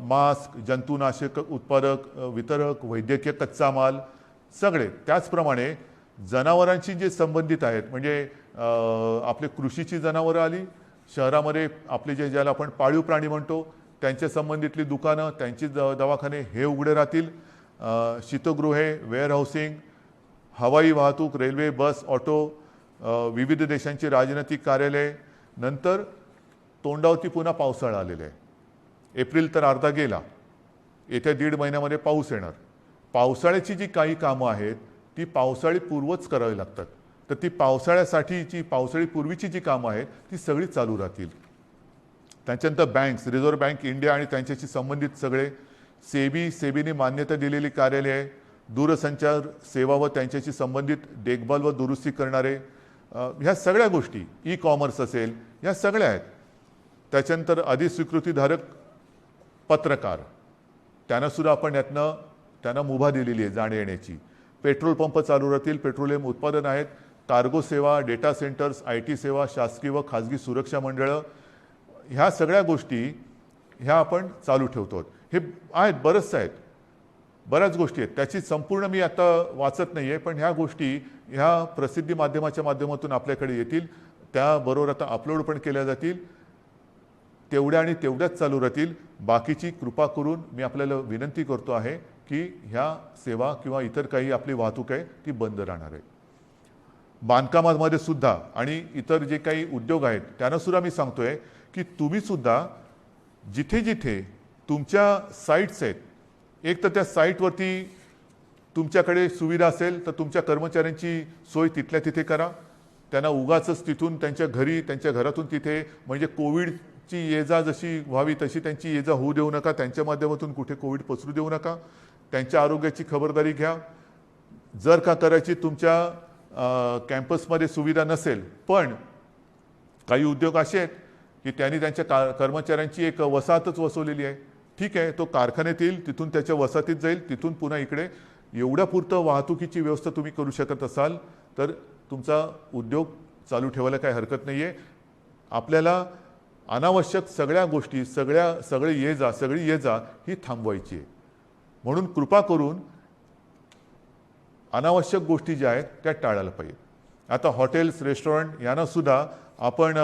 मास्क, जंतुनाशक उत्पादक, वितरक, वैद्यकीय कच्चा माल सगळे. त्याचप्रमाणे जनावरांशी जे संबंधित आहेत, म्हणजे आपले कृषीची जनावरं आली, शहरामध्ये आपले जे ज्याला आपण पाळीव प्राणी म्हणतो त्यांच्या संबंधितली दुकानं, त्यांची दवाखाने हे उघडे राहतील. शीतगृहे, वेअरहाऊसिंग, हवाई वाहतूक, रेल्वे, बस, ऑटो, विविध देशांची राजनैतिक कार्यालय. नंतर तोंडावरती पुन्हा पावसाळा आलेला आहे. एप्रिल तर अर्धा गेला, येत्या 1.5 महिन्यामध्ये पाऊस येणार. पावसाळ्याची जी काही कामं आहेत ती पावसाळी पूर्वच करावी लागतात, तर ती पावसाळ्यासाठीची पावसाळी पूर्वीची जी कामं आहेत ती सगळी चालू राहतील. त्याच्यानंतर बँक्स, रिझर्व्ह बँक इंडिया आणि त्यांच्याशी संबंधित सगळे, सेबीने मान्यता दिलेली कार्यालय, दूरसंचार सेवा व त्यांच्याशी संबंधित देखभाल व दुरुस्ती करणारे, ह्या सगळ्या गोष्टी, ई कॉमर्स असेल, ह्या सगळ्या आहेत. त्याच्यानंतर अधिस्वीकृतीधारक पत्रकार, त्यांनासुद्धा आपण यातनं त्यांना मुभा दिलेली आहे जाणे येण्याची. पेट्रोल पंप चालू राहतील, पेट्रोलियम उत्पादन आहेत, कार्गो सेवा, डेटा सेंटर्स, IT सेवा, शासकीय व खाजगी सुरक्षा मंडळं, ह्या सगळ्या गोष्टी ह्या आपण चालू ठेवतो. हे आहेत, बरंचसं आहेत, बऱ्याच गोष्टी आहेत. त्याची संपूर्ण मी आता वाचत नाही आहे, पण ह्या गोष्टी ह्या प्रसिद्धी माध्यमाच्या माध्यमातून आपल्याकडे येतील, त्याबरोबर आता अपलोड पण केल्या जातील. तेवढ्या आणि तेवढ्याच चालू राहतील. बाकीची कृपा करून मी आपल्याला विनंती करतो आहे की ह्या सेवा किंवा इतर काही आपली वाहतूक आहे ती बंद राहणार आहे. बांधकामामध्ये सुद्धा आणि इतर जे काही उद्योग आहेत त्यांना सुद्धा मी सांगतोय की तुम्ही सुद्धा जिथे जिथे तुमच्या साईट्स आहेत, एक तर त्या साईटवरती तुमच्याकडे सुविधा असेल तर तुमच्या कर्मचाऱ्यांची सोय तिथल्या तिथे करा. त्यांना उगाचच तिथून त्यांच्या घरी, त्यांच्या घरातून तिथे, म्हणजे कोविडची ये जा जशी व्हावी तशी त्यांची ये जा होऊ देऊ नका. त्यांच्या माध्यमातून कुठे कोविड पसरू देऊ नका. त्यांच्या आरोग्याची खबरदारी घ्या. जर का करायची तुमच्या कॅम्पसमध्ये सुविधा नसेल, पण काही उद्योग असे आहेत की त्यांनी त्यांच्या कर्मचाऱ्यांची एक वसाहतच वसवलेली आहे, ठीक आहे, तो कारखान्यात येईल, तिथून त्याच्या वसाहतीत जाईल, तिथून पुन्हा इकडे. एवढ्या पुरतं वाहतुकीची व्यवस्था तुम्ही करू शकत असाल तर तुमचा उद्योग चालू ठेवायला काही हरकत नाही आहे. आपल्याला अनावश्यक सगळ्या गोष्टी, सगळी ये जा ही थांबवायची आहे. म्हणून कृपा करून अनावश्यक गोष्टी ज्या आहेत त्या टाळायला पाहिजे. आता हॉटेल्स, रेस्टॉरंट यांना सुद्धा आपण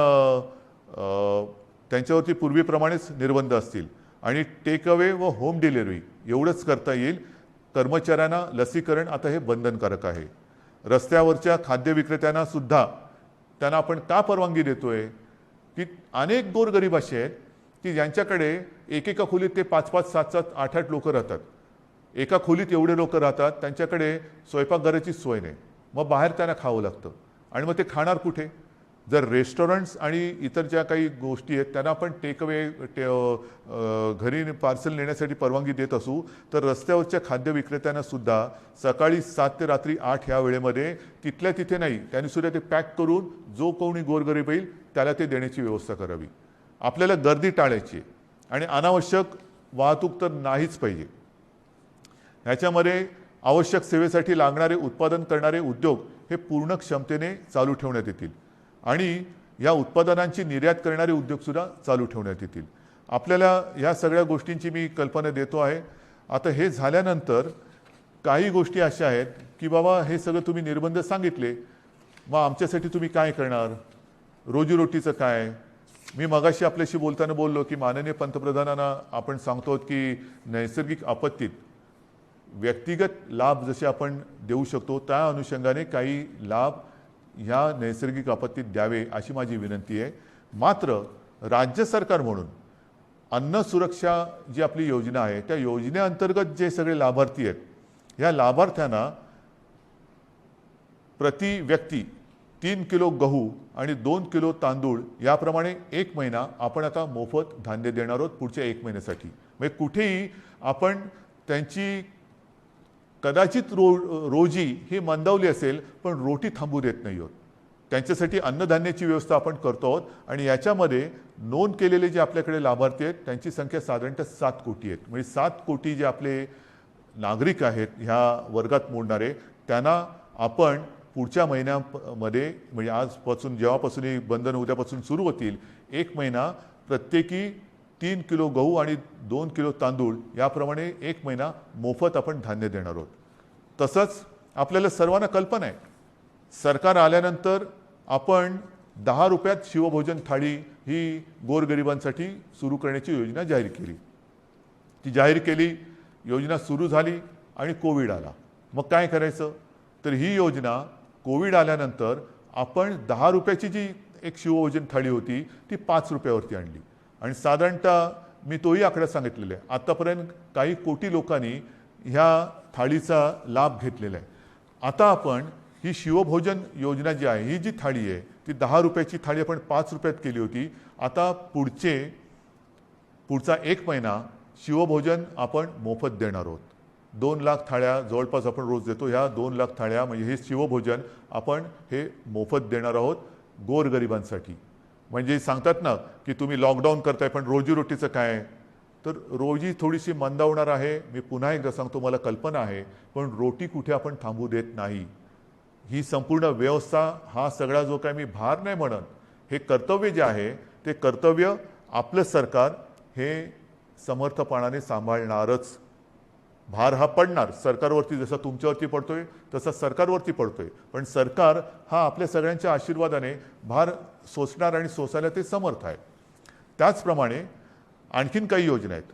त्यांच्यावरती पूर्वीप्रमाणेच निर्बंध असतील आणि टेक अवे व होम डिलिव्हरी एवढंच करता येईल. कर्मचाऱ्यांना लसीकरण आता हे बंधनकारक आहे. रस्त्यावरच्या खाद्य विक्रेत्यांना सुद्धा त्यांना आपण का परवानगी देतोय की अनेक गोरगरीब असे आहेत की ज्यांच्याकडे एकेका खोलीत ते 5-5, 7-7, 8-8 लोक राहतात. एका खोलीत एवढे लोक राहतात, त्यांच्याकडे स्वयंपाकघराची सोय नाही, मग बाहेर त्यांना खावं लागतं. आणि मग ते खाणार कुठे? जर रेस्टॉरंट्स आणि इतर ज्या काही गोष्टी आहेत त्यांना आपण टेक अवे, घरी पार्सल नेण्यासाठी परवानगी देत असू, तर रस्त्यावरच्या खाद्य विक्रेत्यांना सुद्धा सकाळी 7 ते रात्री 8 या वेळेमध्ये तिथल्या तिथे नाही, त्यांनी सुद्धा ते पॅक करून जो कोणी गोरगरीब येईल त्याला ते देण्याची व्यवस्था करावी. आपल्याला गर्दी टाळायची आणि अनावश्यक वाहतूक तर नाहीच पाहिजे. ह्याच्यामध्ये आवश्यक सेवेसाठी लागणारे उत्पादन करणारे उद्योग हे पूर्ण क्षमतेने चालू ठेवण्यात येतील आणि या उत्पादनांची निर्यात करणारे उद्योगसुद्धा चालू ठेवण्यात येतील. आपल्याला ह्या सगळ्या गोष्टींची मी कल्पना देतो आहे. आता हे झाल्यानंतर काही गोष्टी अशा आहेत की बाबा हे सगळं तुम्ही निर्बंध सांगितले, मग आमच्यासाठी तुम्ही काय करणार? रोजीरोटीचं काय? मी मगाशी आपल्याशी बोलताना बोललो की माननीय पंतप्रधानांना आपण सांगतो की नैसर्गिक आपत्तीत व्यक्तिगत लाभ जसे आपण देऊ शकतो त्या अनुषंगाने काही लाभ ह्या नैसर्गिक आपत्तीत द्यावे अशी माझी विनंती आहे. मात्र राज्य सरकार म्हणून अन्न सुरक्षा जी आपली योजना आहे त्या योजनेअंतर्गत जे सगळे लाभार्थी आहेत या लाभार्थ्यांना प्रति व्यक्ती 3 किलो गहू आणि 2 किलो तांदूळ याप्रमाणे 1 महिना आपण आता मोफत धान्य देणार आहोत पुढच्या 1 महिन्यासाठी. म्हणजे कुठेही आपण त्यांची कदाचित रोजी ही मंदावली असेल पण रोटी थांबू देत नाही आहोत. त्यांच्यासाठी अन्नधान्याची व्यवस्था आपण करतो आहोत आणि याच्यामध्ये नोंद केलेले जे आपल्याकडे लाभार्थी आहेत त्यांची संख्या साधारणतः 7 कोटी आहेत. म्हणजे 7 कोटी जे आपले नागरिक आहेत ह्या वर्गात मोडणारे, त्यांना आपण पुढच्या महिन्यामध्ये म्हणजे आजपासून जेव्हापासून ही बंधन उद्यापासून सुरू होतील 1 महिना प्रत्येकी 3 किलो गहू आणि 2 किलो तांदूळ याप्रमाणे 1 महिना मोफत आपण धान्य देणार आहोत. तसंच आपल्याला सर्वांना कल्पना आहे, सरकार आल्यानंतर आपण 10 रुपयात शिवभोजन थाळी ही गोरगरिबांसाठी सुरू करण्याची योजना जाहीर केली. ती जाहीर केली, योजना सुरू झाली आणि कोविड आला. मग काय करायचं? तर ही योजना कोविड आल्यानंतर आपण 10 रुपयाची जी एक शिवभोजन थाळी होती ती 5 रुपयावरती आणली आणि साधारणतः मी तोही आकडा सांगितलेला आहे. आतापर्यंत काही कोटी लोकांनी ह्या थाळीचा लाभ घेतलेला आहे. आता आपण ही शिवभोजन योजना जी आहे, ही जी थाळी आहे ती 10 रुपयाची थाळी आपण 5 रुपयात केली होती. आता पुढचा 1 महिना शिवभोजन आपण मोफत देणार आहोत. 2 लाख थाळ्या जवळपास आपण रोज देतो. ह्या 2 लाख थाळ्या म्हणजे हे शिवभोजन आपण हे मोफत देणार आहोत गोरगरिबांसाठी. म्हणजे सांगतात ना की तुम्ही लॉकडाऊन करताय पण रोजीरोटीचं काय? तर रोजी थोडीशी मंदावणार आहे. मी पुन्हा एकदा सांगतो, मला कल्पना आहे, पण रोटी कुठे आपण थांबू देत नाही. ही संपूर्ण व्यवस्था, हा सगळा जो काय मी भार नाही म्हणत, हे कर्तव्य जे आहे ते कर्तव्य आपलं सरकार हे समर्थपणाने सांभाळणारच. भार हा पडणार सरकारवरती, जसा तुमच्यावरती पडतोय तसा सरकारवरती पडतोय, पण सरकार हा आपल्या सगळ्यांच्या आशीर्वादाने भार सोसणार आणि सोसायला ते समर्थ आहे. त्याचप्रमाणे आणखीन काही योजना आहेत.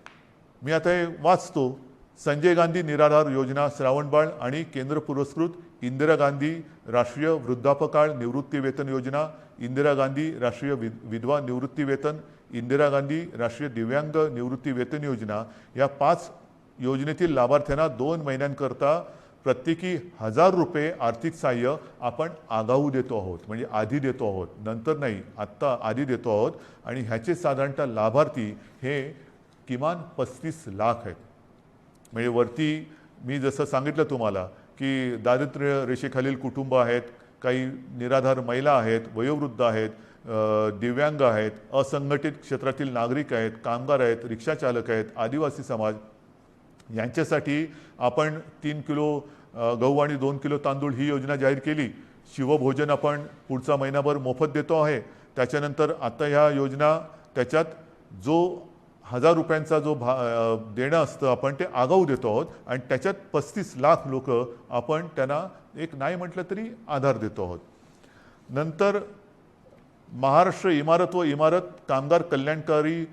मी आता हे वाचतो. संजय गांधी निराधार योजना श्रावणबाळ आणि केंद्र पुरस्कृत इंदिरा गांधी राष्ट्रीय वृद्धापकाळ निवृत्ती वेतन योजना, इंदिरा गांधी राष्ट्रीय विधवा निवृत्ती वेतन, इंदिरा गांधी राष्ट्रीय दिव्यांग निवृत्ती वेतन योजना, या 5 योजनेतील लाभार्थ्यांना 2 महिन्यांकरता प्रत्येकी 1000 रुपये आर्थिक सहाय्य आपण आगाऊ देतो आहोत. म्हणजे आधी देतो आहोत, नंतर नाही, आत्ता आधी देतो आहोत. आणि ह्याचे साधारणतः लाभार्थी हे किमान 35 लाख आहेत. म्हणजे वरती मी जसं सांगितलं तुम्हाला की दारिद्र्य रेषेखालील कुटुंब आहेत, काही निराधार महिला आहेत, वयोवृद्ध आहेत, दिव्यांग आहेत, असंघटित क्षेत्रातील नागरिक आहेत, कामगार आहेत, रिक्षाचालक आहेत, आदिवासी समाज, यांच्यासाठी आपण 3 किलो गहू आणि 2 किलो तांदूळ ही योजना जाहीर केली. शिवभोजन आपण पुढचा महिनाभर मोफत देतो आहे. त्याच्यानंतर आता ह्या योजना त्याच्यात जो 1000 रुपयांचा जो देणं असतं आपण ते आगाऊ देतो आहोत आणि त्याच्यात 35 लाख लोक आपण त्यांना एक नाही म्हटलं तरी आधार देतो आहोत. नंतर महाराष्ट्र इमारत व इमारत कामगार कल्याणकारी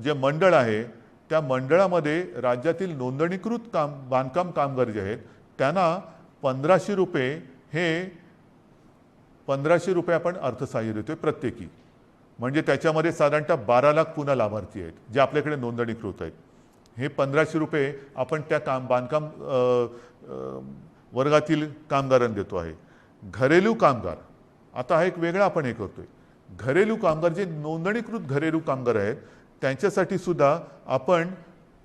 जे मंडळ आहे त्या मंडळामध्ये राज्यातील नोंदणीकृत बांधकाम कामगार जे आहेत त्यांना 1500 रुपये हे 1500 रुपये आपण अर्थसहाय्य देतोय प्रत्येकी. म्हणजे त्याच्यामध्ये साधारणतः 12 लाख पुन्हा लाभार्थी आहेत जे आपल्याकडे नोंदणीकृत आहेत. हे 1500 रुपये आपण त्या बांधकाम वर्गातील कामगारांना देतो आहे. घरेलू कामगार, आता हा एक वेगळा आपण हे करतोय. घरेलू कामगार जे नोंदणीकृत घरेलू कामगार आहेत त्यांच्यासाठी सुद्धा आपण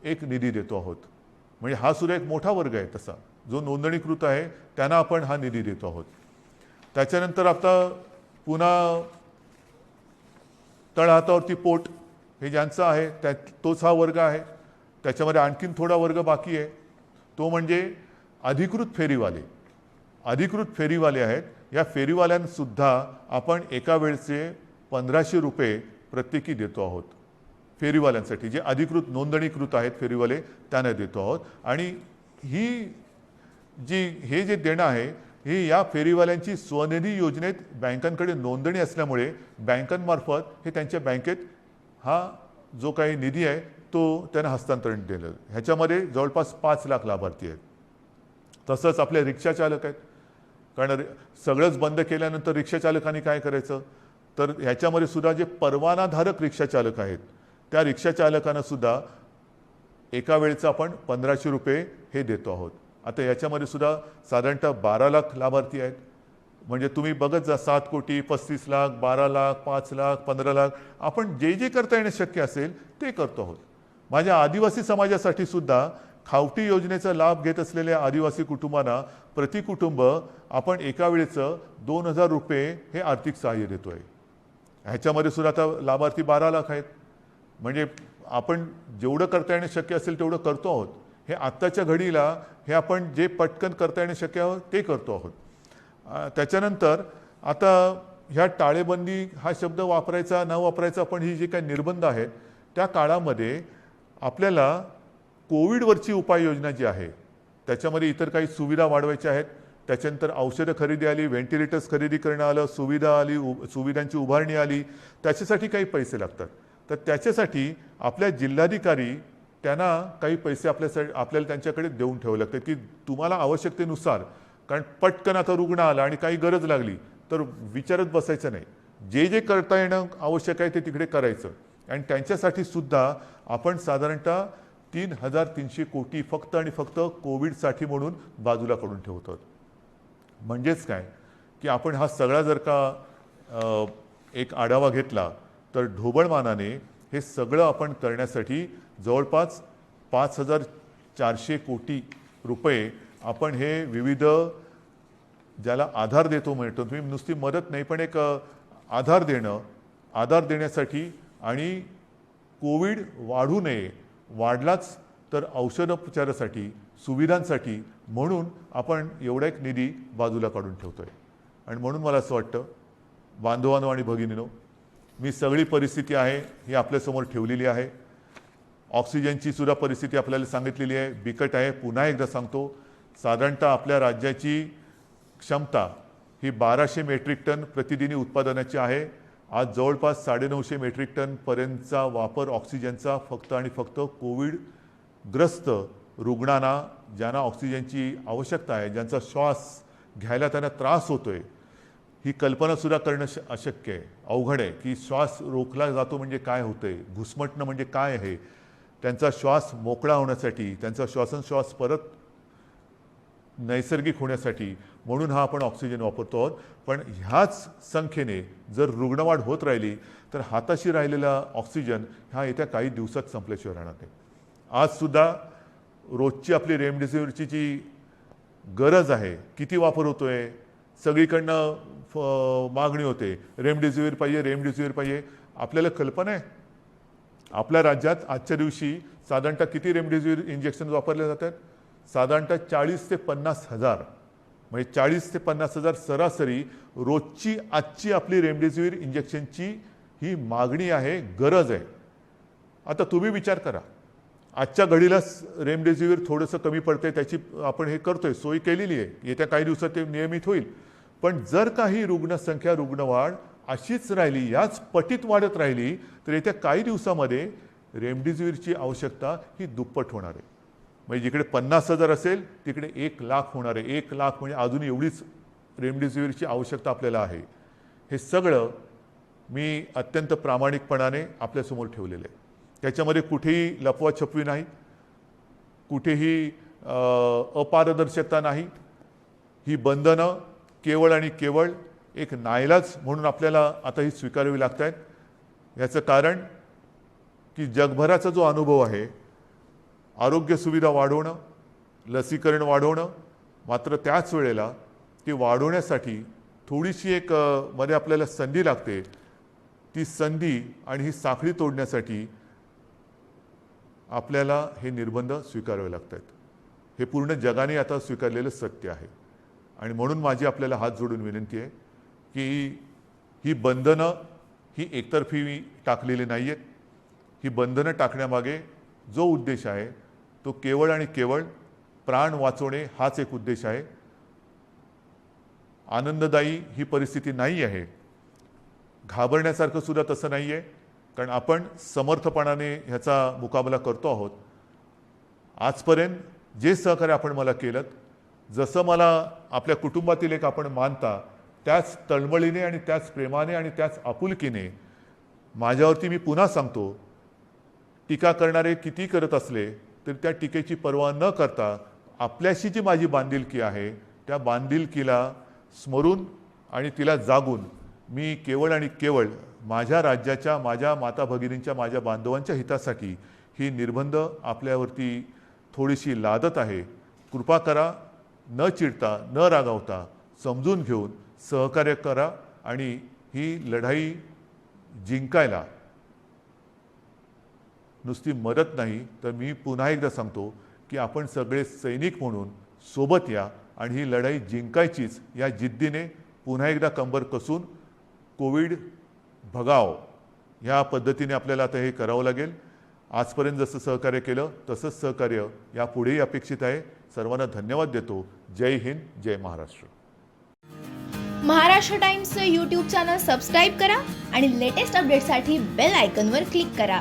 एक निधी देतो आहोत. म्हणजे हा सुद्धा एक मोठा वर्ग आहे तसा, जो नोंदणीकृत आहे त्यांना आपण हा निधी देतो आहोत. त्याच्यानंतर आता पुन्हा तळहातावरती पोट हे ज्यांचं आहे तोच हा वर्ग आहे. त्याच्यामध्ये आणखीन थोडा वर्ग बाकी आहे, तो म्हणजे अधिकृत फेरीवाले. अधिकृत फेरीवाले आहेत. या फेरीवाल्यांसुद्धा आपण एका वेळचे 1500 रुपये प्रत्येकी देतो आहोत. फेरीवाल्यांसाठी जे अधिकृत नोंदणीकृत आहेत फेरीवाले त्यांना देतो आहोत. आणि हे जे देणं आहे हे या फेरीवाल्यांची स्वनिधी योजनेत बँकांकडे नोंदणी असल्यामुळे बँकांमार्फत हे त्यांच्या बँकेत हा जो काही निधी आहे तो त्यांना हस्तांतरण दिलं. ह्याच्यामध्ये जवळपास 5 लाख लाभार्थी आहेत. तसंच आपले रिक्षाचालक आहेत, कारण सगळंच बंद केल्यानंतर रिक्षाचालकांनी काय करायचं, तर ह्याच्यामध्ये सुद्धा जे परवानाधारक रिक्षाचालक आहेत त्या रिक्षाचालकांना सुद्धा एका वेळेचं आपण 1500 रुपये हे देतो आहोत. आता याच्यामध्ये सुद्धा साधारणतः 12 लाख लाभार्थी आहेत. म्हणजे तुम्ही बघत जा, 7 कोटी, 35 लाख, 12 लाख, 5 लाख, 15 लाख, आपण जे जे करता येणं शक्य असेल ते करतो आहोत. माझ्या आदिवासी समाजासाठी सुद्धा खावटी योजनेचा लाभ घेत असलेल्या आदिवासी कुटुंबांना प्रति कुटुंब आपण एका वेळेचं 2,000 रुपये हे आर्थिक सहाय्य देतोय. ह्याच्यामध्ये सुद्धा आता लाभार्थी 12 लाख आहेत. म्हणजे आपण जेवढं करता येणं शक्य असेल तेवढं करतो आहोत. हे आत्ताच्या घडीला हे आपण जे पटकन करता येणं शक्य आहोत ते करतो आहोत. त्याच्यानंतर आता ह्या टाळेबंदी हा शब्द वापरायचा न वापरायचा, पण ही जी काही निर्बंध आहेत त्या काळामध्ये आपल्याला कोविडवरची उपाययोजना जी आहे त्याच्यामध्ये इतर काही सुविधा वाढवायच्या आहेत. त्याच्यानंतर औषधं खरेदी आली, व्हेंटिलेटर्स खरेदी करणं आलं, सुविधा आली, सुविधांची उभारणी आली. त्याच्यासाठी काही पैसे लागतात. तर त्याच्यासाठी आपल्या जिल्हाधिकारी त्यांना काही पैसे आपल्याला त्यांच्याकडे देऊन ठेवावे लागतात की तुम्हाला आवश्यकतेनुसार, कारण पटकन आता रुग्ण आला आणि काही गरज लागली तर विचारत बसायचं नाही. जे जे करता येणं आवश्यक आहे ते तिकडे करायचं. आणि त्यांच्यासाठी सुद्धा आपण साधारणतः 3,300 कोटी फक्त आणि फक्त कोविडसाठी म्हणून बाजूला करून ठेवतो. म्हणजेच काय की आपण हा सगळा जर का एक आढावा घेतला तर ढोबळमानाने हे सगळं आपण करण्यासाठी जवळपास 5,400 कोटी रुपये आपण हे विविध ज्याला आधार देतो म्हणतो, तुम्ही नुसती मदत नाही पण एक आधार देण्यासाठी आणि कोविड वाढू नये, वाढलाच तर औषधोपचारासाठी, सुविधांसाठी म्हणून आपण एवढा एक निधी बाजूला काढून ठेवतोय. आणि म्हणून मला असं वाटतं बांधवांनो आणि भगिनींनो, मी सगळी परिस्थिती आहे ही आपल्यासमोर ठेवलेली आहे. ऑक्सिजनची सुद्धा परिस्थिती आपल्याला सांगितलेली आहे, बिकट आहे. पुन्हा एकदा सांगतो, साधारणतः आपल्या राज्याची क्षमता ही 1200 मेट्रिक टन प्रतिदिनी उत्पादनाची आहे. आज जवळपास 950 मेट्रिक टन पर्यंतचा वापर ऑक्सिजनचा फक्त आणि फक्त कोविडग्रस्त रुग्णांना, ज्यांना ऑक्सिजनची आवश्यकता आहे, ज्यांचा श्वास घ्यायला त्यांना त्रास होतोय, ही कल्पनासुद्धा करणं अशक्य आहे, अवघड आहे की श्वास रोखला जातो म्हणजे काय होतंय, घुसमटणं म्हणजे काय आहे. त्यांचा श्वास मोकळा होण्यासाठी, त्यांचा श्वासोच्छ्वास परत नैसर्गिक होण्यासाठी म्हणून हा आपण ऑक्सिजन वापरतो आहोत. पण ह्याच संख्येने जर रुग्णवाढ होत राहिली तर हाताशी राहिलेला ऑक्सिजन हा येत्या काही दिवसात संपल्याशिवाय राहणार नाही. आजसुद्धा रोजची आपली रेमडेसिवीरची जी गरज आहे, किती वापर होतोय, सगळीकडनं मागणी होते, रेमडेसिवीर पाहिजे. आपल्याला कल्पना आहे आपल्या राज्यात आजच्या दिवशी साधारणतः किती रेमडेसिवीर इंजेक्शन वापरले जातात? साधारणतः 40 ते 50 हजार, म्हणजे 40 ते 50 हजार सरासरी रोजची आजची आपली रेमडेसिवीर इंजेक्शनची ही मागणी आहे, गरज आहे. आता तुम्ही विचार करा, आजच्या घडीला रेमडेसिवीर थोडंसं कमी पडते, त्याची आपण हे करतोय, सोय केलेली आहे, येत्या काही दिवसात ते नियमित होईल. पण जर काही रुग्णसंख्या, रुग्णवाढ अशीच राहिली, याच पटीत वाढत राहिली तर येत्या काही दिवसामध्ये रेमडेसिवीरची आवश्यकता ही दुप्पट होणार आहे. म्हणजे जिकडे 50,000 असेल तिकडे 1,00,000 होणार आहे. 1,00,000 म्हणजे अजून एवढीच रेमडेसिवीरची आवश्यकता आपल्याला आहे. हे सगळं मी अत्यंत प्रामाणिकपणाने आपल्यासमोर ठेवलेलं आहे. त्याच्यामध्ये कुठेही लपवाछपवी नाही, कुठेही अपारदर्शकता नाही. ही बंधनं केवळ आणि केवळ एक नाईलाज म्हणून आपल्याला आता ही स्वीकारावी लागत आहेत. याचं कारण की जगभराचा जो अनुभव आहे, आरोग्य सुविधा वाढवणं, लसीकरण वाढवणं, मात्र त्याच वेळेला ती वाढवण्यासाठी थोडीशी एक मध्ये आपल्याला संधी लागते. ती संधी आणि ही साखळी तोडण्यासाठी आपल्याला हे निर्बंध स्वीकारावे लागत आहेत. हे पूर्ण जगाने आता स्वीकारलेलं सत्य आहे. आणि म्हणून माझी आपल्याला हात जोडून विनंती आहे की ही बंधनं ही एकतर्फी टाकलेली नाही आहेत. ही बंधनं टाकण्यामागे जो उद्देश आहे तो केवळ आणि केवळ प्राण वाचवणे हाच एक उद्देश आहे. आनंददायी ही परिस्थिती नाही आहे, घाबरण्यासारखं सुद्धा तसं नाही आहे, कारण आपण समर्थपणाने ह्याचा मुकाबला करतो आहोत. आजपर्यंत जे सहकार्य आपण मला केलं, जसं मला आपल्या कुटुंबातील एक आपण मानता, त्याच तळमळीने आणि त्याच प्रेमाने आणि त्याच आपुलकीने माझ्यावरती मी पुन्हा सांगतो, टीका करणारे किती करत असले तर त्या टीकेची पर्वा न करता आपल्याशी जी माझी बांधिलकी आहे त्या बांधिलकीला स्मरून आणि तिला जागून मी केवळ आणि केवळ माझ्या राज्याच्या, माझ्या माता भगिनींच्या, माझ्या बांधवांच्या हितासाठी ही निर्बंध आपल्यावरती थोडीशी लादत आहे. कृपा करा, न चिडता, न रागावता, समजून घेऊन सहकार्य करा आणि ही लढाई जिंकायला नुसती मदत नाही तर मी पुन्हा एकदा सांगतो की आपण सगळे सैनिक म्हणून सोबत या आणि ही लढाई जिंकायचीच या जिद्दीने पुन्हा एकदा कंबर कसून कोविड भगाव ह्या पद्धतीने आपल्याला आता हे करावं लागेल. आजपर्यंत जसं सहकार्य केलं तसंच सहकार्य यापुढेही अपेक्षित आहे. सर्वांना धन्यवाद देतो. जय हिंद, जय महाराष्ट्र. महाराष्ट्र टाइम्सचं यूट्यूब चॅनल सबस्क्राईब करा आणि लेटेस्ट अपडेटसाठी बेल आयकॉनवर क्लिक करा.